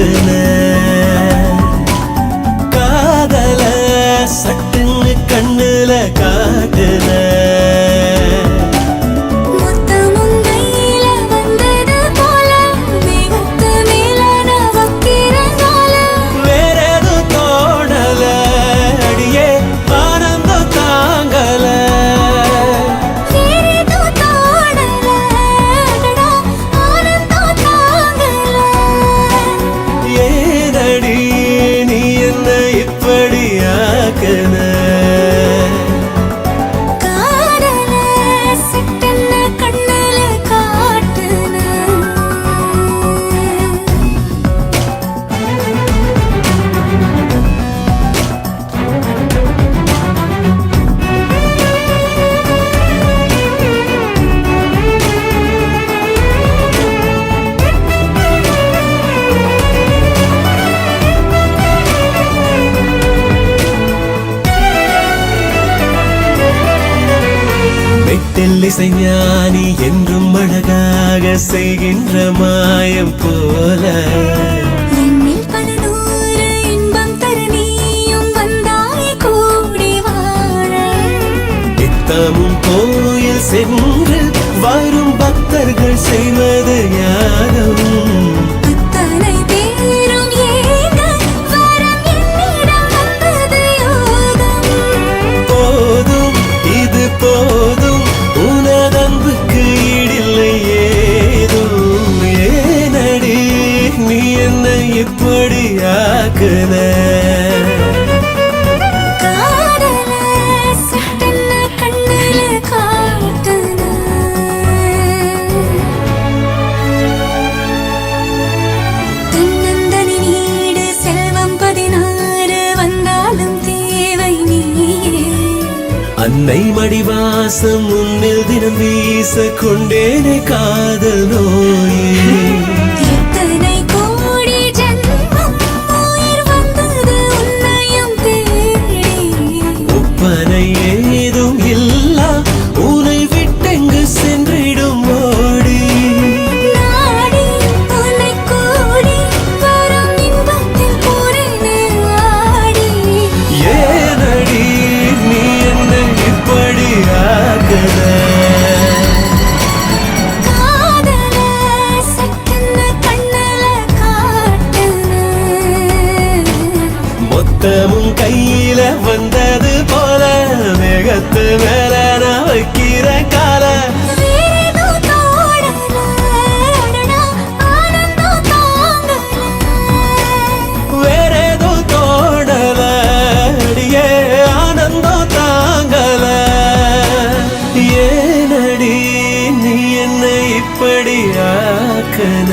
ஆக்குன காதல சட்டுன்னு கண்ணுல காட்டுன ஞானி என்றும் அழகாக செய்கின்ற மாயம் போல என்னில் பல நூறு இன்பம் தர நீயும் வந்தாய் கூடி வாழ நித்தமும் கோயில் சென்று வரும் பக்தர்கள் செய்வது யாரும் அத்தனை பேரும் ஏங்க வரம் என்னிடம் வந்தது யோகம் போதும் இது போதும் உனதன்புக்கு ஈடில்லை ஏதும் ஏனடி நீ என்னை இப்படி ஆக்குன காதல சட்டென்ன கண்ணுல காட்டுன தன்னந்தனி நீடு செல்வம் 16 வந்தாலும் தேவை நீயே அன்னை மடிவாசம் உன்னில் தினம் வீச கொண்டேனே காதல் நோயே எத்தனை கோடி ஜென்மம் உயிர் வந்தது உன்னையும் தேடி ஒப்பனை ஏதும் இல்லா உன்னை விட்டெங்கு சென்றிடும் ஓடி நாடி உன்னை கூடி வரும் இன்பத்தில் பூரண ஆடி ஏனடி நீ என்னை இப்படி ஆக்குன காதல சட்டென்ன கண்ணுல காட்டுன மொத்தமும் கையில வந்தது போல மேகத்து மேல நான் வைக்கிற கால வேறேதோ தோடல அடடா ஆனந்தம் தாங்கல வேறேதோ தோடல அடியே ஆனந்தம் தாங்கல ஏனடி நீ என்னை இப்படி ஆக்குன